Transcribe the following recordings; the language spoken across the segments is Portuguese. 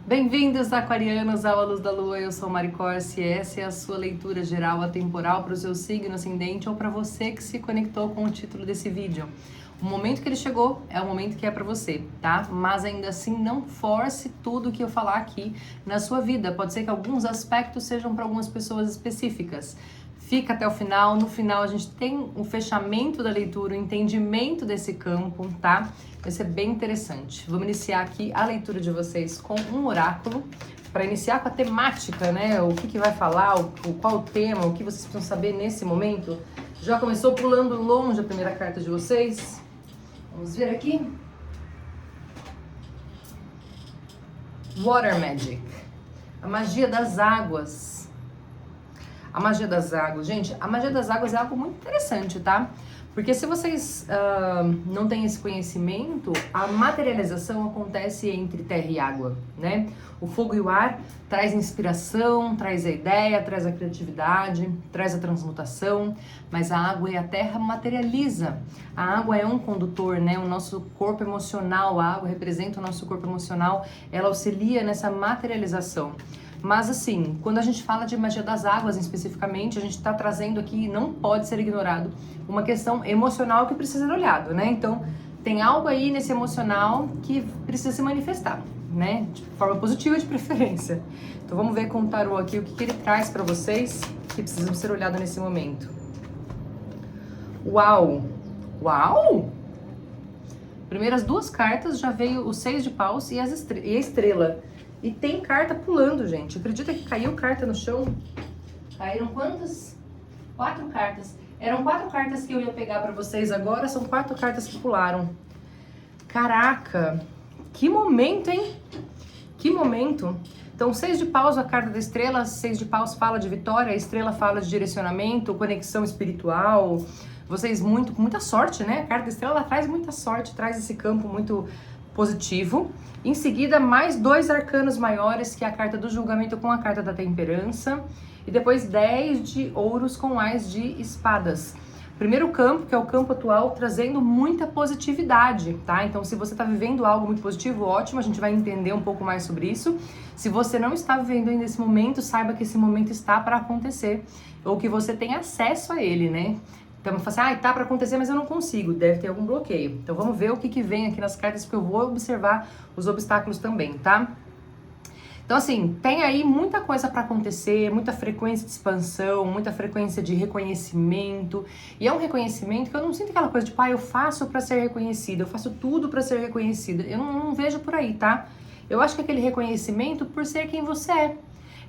Bem-vindos, aquarianos, ao A Luz da Lua. Eu sou Mari Corsi e essa é a sua leitura geral atemporal para o seu signo ascendente ou para você que se conectou com o título desse vídeo. O momento que ele chegou é o momento que é para você, tá? Mas ainda assim, não force tudo que eu falar aqui na sua vida. Pode ser que alguns aspectos sejam para algumas pessoas específicas. Fica até o final. No final, a gente tem o fechamento da leitura, o entendimento desse campo, tá? Vai ser bem interessante. Vamos iniciar aqui a leitura de vocês com um oráculo, para iniciar com a temática, né? O que vai falar, qual o tema, o que vocês precisam saber nesse momento. Já começou pulando longe a primeira carta de vocês. Vamos ver aqui. Water Magic. A magia das águas. A magia das águas. Gente, a magia das águas é algo muito interessante, tá? Porque se vocês não têm esse conhecimento, a materialização acontece entre terra e água, né? O fogo e o ar traz inspiração, traz a ideia, traz a criatividade, traz a transmutação, mas a água e a terra materializa. A água é um condutor, né? O nosso corpo emocional, a água representa o nosso corpo emocional, ela auxilia nessa materialização. Mas assim, quando a gente fala de magia das águas especificamente, a gente está trazendo aqui, não pode ser ignorado, uma questão emocional que precisa ser olhado, né? Então, tem algo aí nesse emocional que precisa se manifestar, né? De forma positiva de preferência. Então, vamos ver com o tarô aqui o que ele traz para vocês que precisam ser olhados nesse momento. Uau! Uau! Primeiras duas cartas já veio o 6 de paus e a estrela. E tem carta pulando, gente. Acredita que caiu carta no chão? Caíram quantas? 4 cartas. Eram 4 cartas que eu ia pegar pra vocês agora, são 4 cartas que pularam. Caraca! Que momento, hein? Que momento! Então, 6 de paus, a carta da estrela. 6 de paus fala de vitória, a estrela fala de direcionamento, conexão espiritual. Vocês com muita sorte, né? A carta da estrela ela traz muita sorte, traz esse campo muito positivo. Em seguida, mais 2 arcanos maiores, que é a carta do julgamento com a carta da temperança. E depois 10 de ouros com ás de espadas. Primeiro campo, que é o campo atual, trazendo muita positividade, tá? Então, se você está vivendo algo muito positivo, ótimo, a gente vai entender um pouco mais sobre isso. Se você não está vivendo ainda esse momento, saiba que esse momento está para acontecer, ou que você tem acesso a ele, né? Então, eu falo assim, tá para acontecer, mas eu não consigo, deve ter algum bloqueio. Então, vamos ver o que vem aqui nas cartas, porque eu vou observar os obstáculos também, tá? Então, assim, tem aí muita coisa para acontecer, muita frequência de expansão, muita frequência de reconhecimento. E é um reconhecimento que eu não sinto aquela coisa de, eu faço para ser reconhecida, eu faço tudo para ser reconhecida. Eu não vejo por aí, tá? Eu acho que aquele reconhecimento por ser quem você é.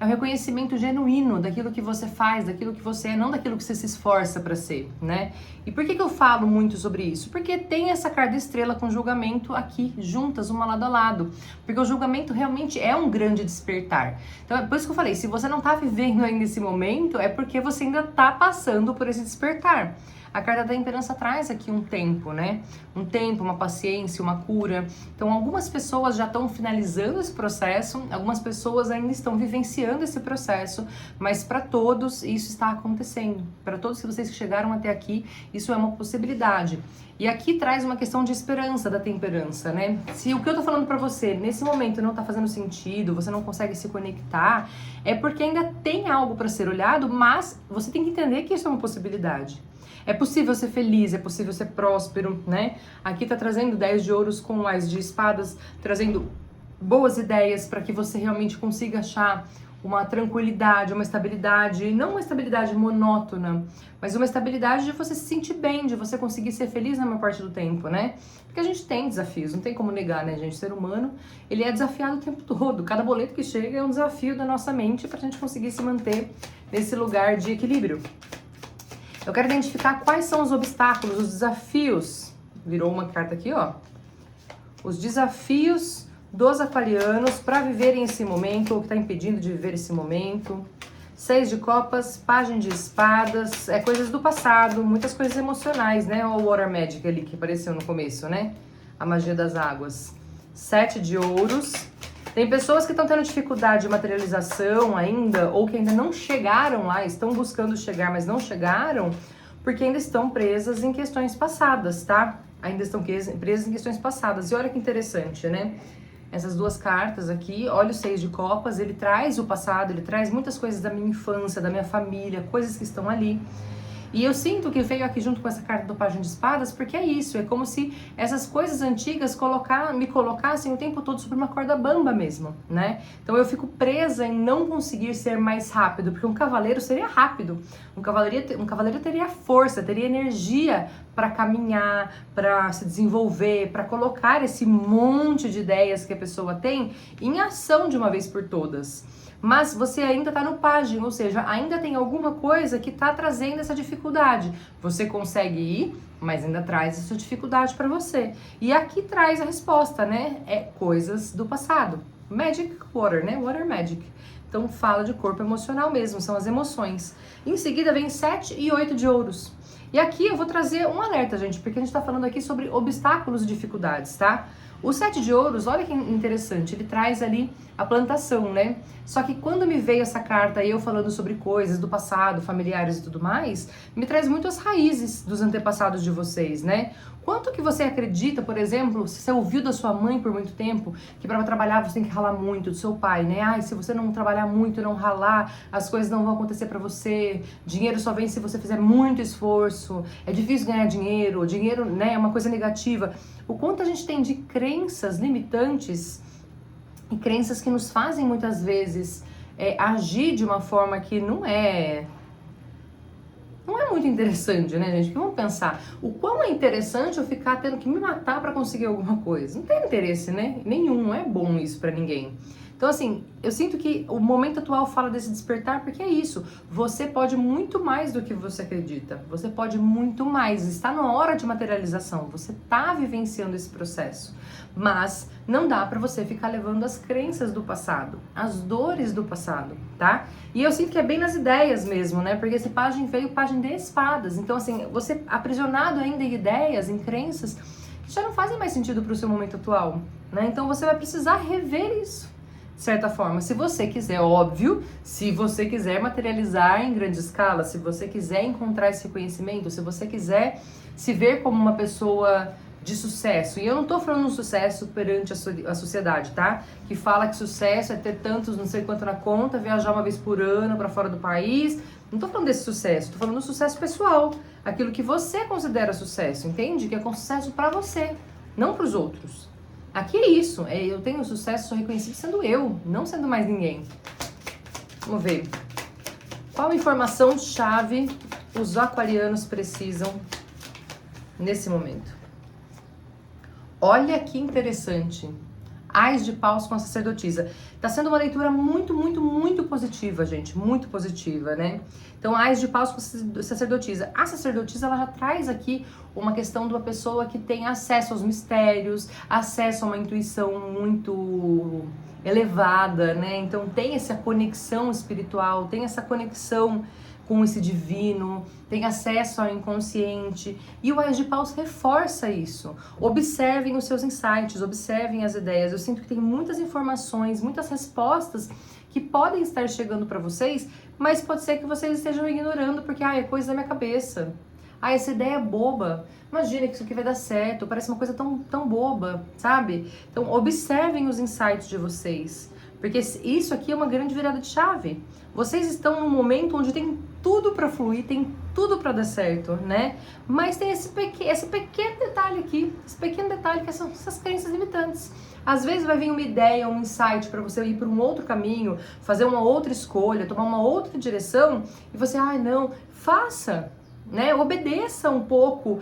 É um reconhecimento genuíno daquilo que você faz, daquilo que você é, não daquilo que você se esforça para ser, né? E por que eu falo muito sobre isso? Porque tem essa carta estrela com julgamento aqui, juntas, uma lado a lado. Porque o julgamento realmente é um grande despertar. Então, é por isso que eu falei, se você não tá vivendo ainda esse momento, é porque você ainda tá passando por esse despertar. A carta da temperança traz aqui um tempo, né? Um tempo, uma paciência, uma cura. Então, algumas pessoas já estão finalizando esse processo, algumas pessoas ainda estão vivenciando esse processo, mas para todos isso está acontecendo. Para todos vocês que chegaram até aqui, isso é uma possibilidade. E aqui traz uma questão de esperança da temperança, né? Se o que eu tô falando para você nesse momento não tá fazendo sentido, você não consegue se conectar, é porque ainda tem algo para ser olhado, mas você tem que entender que isso é uma possibilidade. É possível ser feliz, é possível ser próspero, né? Aqui tá trazendo 10 de ouros com ás de espadas, trazendo boas ideias para que você realmente consiga achar uma tranquilidade, uma estabilidade, não uma estabilidade monótona, mas uma estabilidade de você se sentir bem, de você conseguir ser feliz na maior parte do tempo, né? Porque a gente tem desafios, não tem como negar, né, gente? O ser humano, ele é desafiado o tempo todo. Cada boleto que chega é um desafio da nossa mente pra gente conseguir se manter nesse lugar de equilíbrio. Eu quero identificar quais são os obstáculos, os desafios. Virou uma carta aqui, ó. Os desafios dos aquarianos para viverem esse momento, ou que está impedindo de viver esse momento. 6 de copas, página de espadas, coisas do passado, muitas coisas emocionais, né? O Water Magic ali que apareceu no começo, né? A magia das águas. 7 de ouros. Tem pessoas que estão tendo dificuldade de materialização ainda, ou que ainda não chegaram lá, estão buscando chegar, mas não chegaram, porque ainda estão presas em questões passadas, tá? Ainda estão presas em questões passadas. E olha que interessante, né? essas duas cartas aqui. Olha o 6 de copas, ele traz o passado, ele traz muitas coisas da minha infância, da minha família, coisas que estão ali. E eu sinto que veio aqui junto com essa carta do Pajem de Espadas, porque é isso, é como se essas coisas antigas me colocassem o tempo todo sobre uma corda bamba mesmo, né? Então eu fico presa em não conseguir ser mais rápido, porque um cavaleiro seria rápido, um cavaleiro teria força, teria energia para caminhar, para se desenvolver, para colocar esse monte de ideias que a pessoa tem em ação de uma vez por todas. Mas você ainda está no pajem, ou seja, ainda tem alguma coisa que está trazendo essa dificuldade. Você consegue ir, mas ainda traz essa dificuldade para você. E aqui traz a resposta, né? É coisas do passado. Magic Water, né? Water Magic. Então fala de corpo emocional mesmo, são as emoções. Em seguida vem 7 e 8 de ouros. E aqui eu vou trazer um alerta, gente, porque a gente está falando aqui sobre obstáculos e dificuldades, tá? O 7 de ouros, olha que interessante, ele traz ali a plantação, né? Só que quando me veio essa carta e eu falando sobre coisas do passado, familiares e tudo mais, me traz muito as raízes dos antepassados de vocês, né? Quanto que você acredita, por exemplo, se você ouviu da sua mãe por muito tempo, que para trabalhar você tem que ralar muito, do seu pai, né? Ai, se você não trabalhar muito, não ralar, as coisas não vão acontecer para você. Dinheiro só vem se você fizer muito esforço. É difícil ganhar dinheiro, dinheiro, né, é uma coisa negativa. O quanto a gente tem de crenças limitantes e crenças que nos fazem muitas vezes agir de uma forma que não é muito interessante, né, gente? Porque vamos pensar, o quão é interessante eu ficar tendo que me matar para conseguir alguma coisa? Não tem interesse, né? Nenhum, não é bom isso para ninguém. Então, assim, eu sinto que o momento atual fala desse despertar porque é isso. Você pode muito mais do que você acredita. Você pode muito mais. Está na hora de materialização. Você está vivenciando esse processo. Mas não dá para você ficar levando as crenças do passado, as dores do passado, tá? E eu sinto que é bem nas ideias mesmo, né? Porque esse pajem veio pajem de espadas. Então, assim, você aprisionado ainda em ideias, em crenças que já não fazem mais sentido para o seu momento atual, né? Então, você vai precisar rever isso. De certa forma, se você quiser, óbvio, se você quiser materializar em grande escala, se você quiser encontrar esse conhecimento, se você quiser se ver como uma pessoa de sucesso, e eu não tô falando um sucesso perante a sociedade, tá? Que fala que sucesso é ter tantos não sei quanto na conta, viajar uma vez por ano para fora do país. Não tô falando desse sucesso, tô falando do sucesso pessoal, aquilo que você considera sucesso, entende? Que é com sucesso para você, não para os outros. Aqui é isso, eu tenho sucesso, sou reconhecido sendo eu, não sendo mais ninguém. Vamos ver. Qual informação-chave os aquarianos precisam nesse momento? Olha que interessante. Ás de paus com a sacerdotisa. Tá sendo uma leitura muito, muito, muito positiva, gente. Muito positiva, né? Então, Ás de paus com a sacerdotisa. A sacerdotisa, ela já traz aqui uma questão de uma pessoa que tem acesso aos mistérios, acesso a uma intuição muito elevada, né? Então, tem essa conexão espiritual, tem essa conexão com esse divino, tem acesso ao inconsciente. E o Ás de Paus reforça isso. Observem os seus insights, observem as ideias. Eu sinto que tem muitas informações, muitas respostas que podem estar chegando para vocês, mas pode ser que vocês estejam ignorando porque é coisa da minha cabeça. Essa ideia é boba. Imagina que isso aqui vai dar certo, parece uma coisa tão boba, sabe? Então observem os insights de vocês, porque isso aqui é uma grande virada de chave. Vocês estão num momento onde tem tudo para fluir, tem tudo para dar certo, né? Mas tem esse pequeno detalhe aqui, esse pequeno detalhe que são essas crenças limitantes. Às vezes vai vir uma ideia, um insight para você ir para um outro caminho, fazer uma outra escolha, tomar uma outra direção, e você, não, faça, né? Obedeça um pouco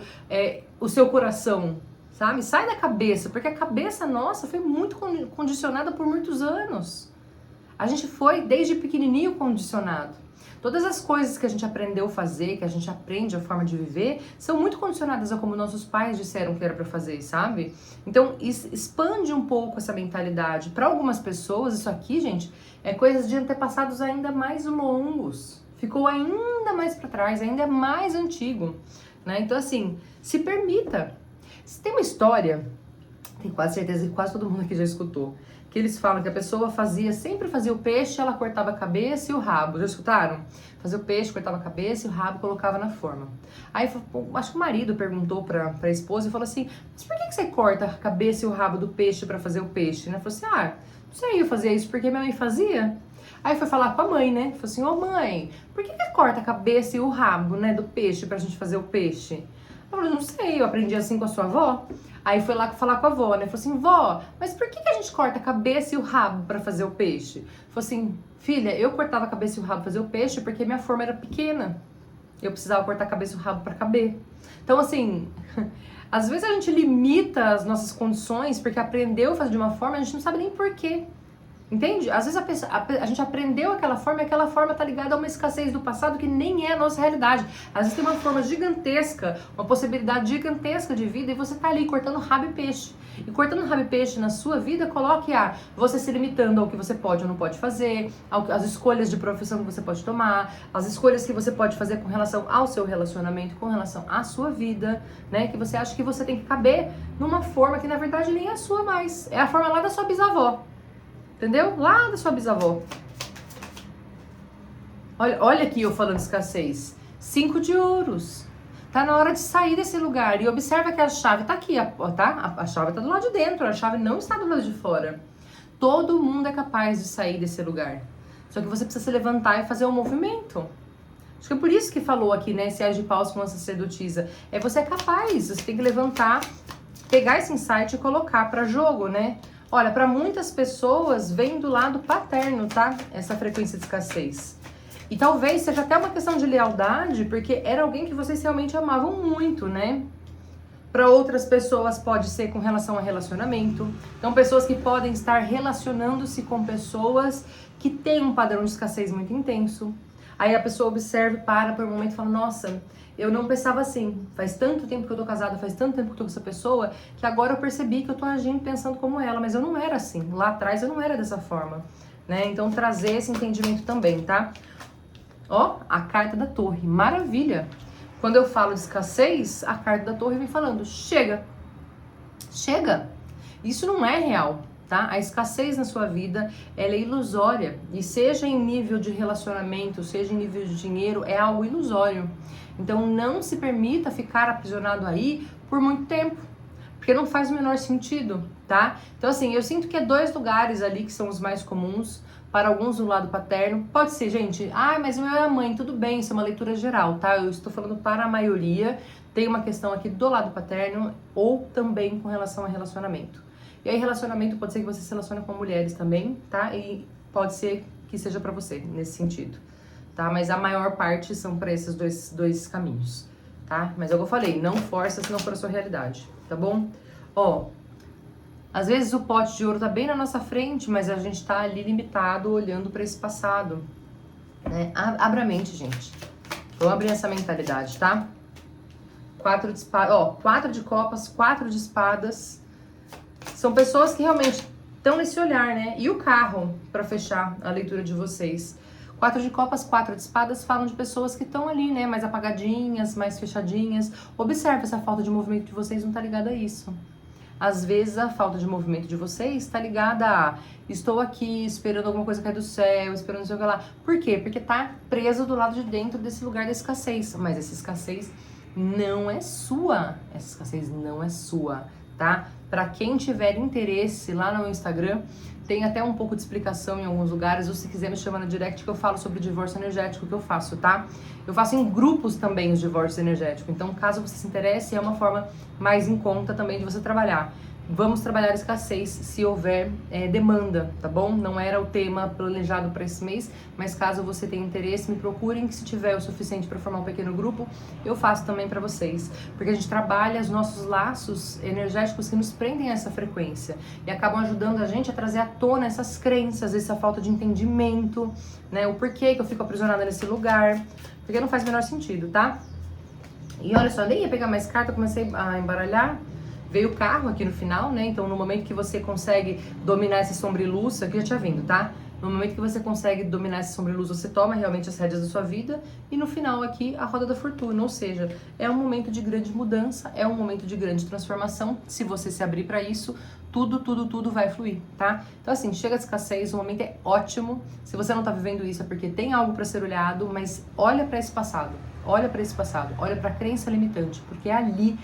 o seu coração, sabe? Sai da cabeça, porque a cabeça nossa foi muito condicionada por muitos anos. A gente foi desde pequenininho condicionado. Todas as coisas que a gente aprendeu a fazer, que a gente aprende a forma de viver, são muito condicionadas a como nossos pais disseram que era para fazer, sabe? Então, expande um pouco essa mentalidade. Para algumas pessoas, isso aqui, gente, é coisas de antepassados ainda mais longos. Ficou ainda mais para trás, ainda é mais antigo, né? Então, assim, se permita. Se tem uma história, tenho quase certeza que quase todo mundo aqui já escutou. que eles falam que a pessoa sempre fazia o peixe, ela cortava a cabeça e o rabo. Já escutaram? Fazia o peixe, cortava a cabeça e o rabo colocava na forma. Aí, acho que o marido perguntou pra esposa e falou assim, mas por que você corta a cabeça e o rabo do peixe pra fazer o peixe? Né? Falou assim, não sei, eu fazia isso porque minha mãe fazia. Aí foi falar com a mãe, né? Falou assim, ô mãe, por que corta a cabeça e o rabo, né, do peixe pra gente fazer o peixe? Ela falou, não sei, eu aprendi assim com a sua avó. Aí foi lá falar com a avó, né? Falou assim, vó, mas por que a gente corta a cabeça e o rabo pra fazer o peixe? Falou assim, filha, eu cortava a cabeça e o rabo pra fazer o peixe porque minha forma era pequena. Eu precisava cortar a cabeça e o rabo pra caber. Então, assim, às vezes a gente limita as nossas condições porque aprendeu a fazer de uma forma, a gente não sabe nem por quê. Entende? Às vezes a gente aprendeu aquela forma e aquela forma tá ligada a uma escassez do passado que nem é a nossa realidade. Às vezes tem uma forma gigantesca, uma possibilidade gigantesca de vida e você tá ali cortando rabo e peixe. E cortando rabo e peixe na sua vida, coloque você se limitando ao que você pode ou não pode fazer, as escolhas de profissão que você pode tomar, as escolhas que você pode fazer com relação ao seu relacionamento, com relação à sua vida, né? Que você acha que você tem que caber numa forma que na verdade nem é a sua mais. É a forma lá da sua bisavó. Entendeu? Lá da sua bisavó. Olha aqui eu falando de escassez. 5 de ouros. Tá na hora de sair desse lugar. E observa que a chave tá aqui, tá? A chave tá do lado de dentro, a chave não está do lado de fora. Todo mundo é capaz de sair desse lugar. Só que você precisa se levantar e fazer um movimento. Acho que é por isso que falou aqui, né? Esse As de Paus com a sacerdotisa. Você é capaz, você tem que levantar, pegar esse insight e colocar pra jogo, né? Olha, para muitas pessoas vem do lado paterno, tá? Essa frequência de escassez. E talvez seja até uma questão de lealdade, porque era alguém que vocês realmente amavam muito, né? Para outras pessoas pode ser com relação a relacionamento. Então, pessoas que podem estar relacionando-se com pessoas que têm um padrão de escassez muito intenso. Aí a pessoa observa, para por um momento e fala, nossa, eu não pensava assim, faz tanto tempo que eu tô casada, faz tanto tempo que eu tô com essa pessoa, que agora eu percebi que eu tô agindo pensando como ela, mas eu não era assim, lá atrás eu não era dessa forma, né? Então trazer esse entendimento também, tá? Ó, a carta da torre, maravilha! Quando eu falo de escassez, a carta da torre vem falando, chega! Chega! Isso não é real. Tá? A escassez na sua vida, ela é ilusória, e seja em nível de relacionamento, seja em nível de dinheiro, é algo ilusório. Então não se permita ficar aprisionado aí por muito tempo, porque não faz o menor sentido, tá? Então assim, eu sinto que é 2 lugares ali que são os mais comuns, para alguns do lado paterno, pode ser, gente, mas o meu é a mãe, tudo bem, isso é uma leitura geral, tá? Eu estou falando para a maioria, tem uma questão aqui do lado paterno, ou também com relação a relacionamento. E aí relacionamento pode ser que você se relacione com mulheres também, tá? E pode ser que seja pra você, nesse sentido, tá? Mas a maior parte são pra esses dois caminhos, tá? Mas é o que eu falei, não força se não for a sua realidade, tá bom? Ó, às vezes o pote de ouro tá bem na nossa frente, mas a gente tá ali limitado olhando pra esse passado, né? Abra a mente, gente. Vamos abrir essa mentalidade, tá? 4 de espadas, ó, 4 de copas, 4 de espadas. São pessoas que realmente estão nesse olhar, né? E o carro, para fechar a leitura de vocês. 4 de copas, 4 de espadas falam de pessoas que estão ali, né? Mais apagadinhas, mais fechadinhas. Observe, essa falta de movimento de vocês não tá ligada a isso. Às vezes a falta de movimento de vocês está ligada a estou aqui esperando alguma coisa cair do céu, esperando não sei o que lá. Por quê? Porque tá preso do lado de dentro desse lugar da escassez. Mas essa escassez não é sua. Essa escassez não é sua, tá? Para quem tiver interesse lá no meu Instagram, tem até um pouco de explicação em alguns lugares, ou se quiser me chamar no direct que eu falo sobre o divórcio energético que eu faço, tá? Eu faço em grupos também os divórcios energéticos, então caso você se interesse, é uma forma mais em conta também de você trabalhar. Vamos trabalhar escassez se houver demanda, tá bom? Não era o tema planejado para esse mês, mas caso você tenha interesse, me procurem, que se tiver o suficiente para formar um pequeno grupo, eu faço também para vocês. Porque a gente trabalha os nossos laços energéticos que nos prendem a essa frequência e acabam ajudando a gente a trazer à tona essas crenças, essa falta de entendimento, né? O porquê que eu fico aprisionada nesse lugar, porque não faz o menor sentido, tá? E olha só, nem ia pegar mais carta, comecei a embaralhar. Veio o carro aqui no final, né? Então, no momento que você consegue dominar essa sombra e luz, aqui já tinha vindo, tá? No momento que você consegue dominar essa sombra e luz, você toma realmente as rédeas da sua vida. E no final aqui, a roda da fortuna. Ou seja, é um momento de grande mudança, é um momento de grande transformação. Se você se abrir para isso, tudo vai fluir, tá? Então assim, chega de escassez, o momento é ótimo. Se você não tá vivendo isso é porque tem algo para ser olhado, mas olha para esse passado, olha para a crença limitante, porque é ali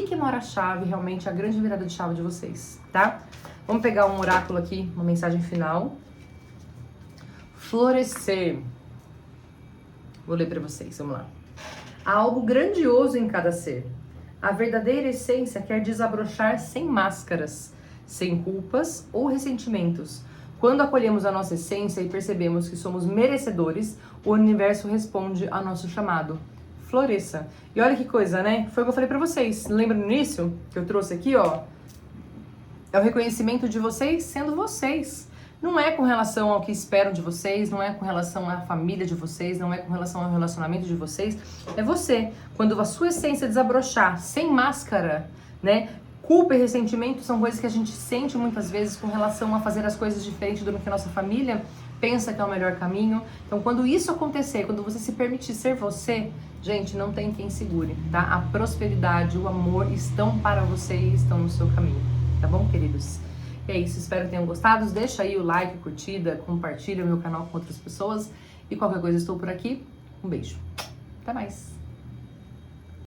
que mora a chave, realmente a grande virada de chave de vocês, tá? Vamos pegar um oráculo aqui, uma mensagem final. Florescer. Vou ler para vocês, vamos lá. Há algo grandioso em cada ser. A verdadeira essência quer desabrochar sem máscaras, sem culpas ou ressentimentos. Quando acolhemos a nossa essência e percebemos que somos merecedores, o universo responde ao nosso chamado. Floresça. E olha que coisa, né? Foi o que eu falei pra vocês. Lembra no início que eu trouxe aqui, ó? É o reconhecimento de vocês sendo vocês. Não é com relação ao que esperam de vocês, não é com relação à família de vocês, não é com relação ao relacionamento de vocês. É você. Quando a sua essência desabrochar, sem máscara, né? Culpa e ressentimento são coisas que a gente sente muitas vezes com relação a fazer as coisas diferentes do que a nossa família pensa que é o melhor caminho. Então, quando isso acontecer, quando você se permitir ser você, gente, não tem quem segure, tá? A prosperidade, o amor estão para você e estão no seu caminho, tá bom, queridos? E é isso, espero que tenham gostado. Deixa aí o like, curtida, compartilha o meu canal com outras pessoas. E qualquer coisa, estou por aqui. Um beijo. Até mais.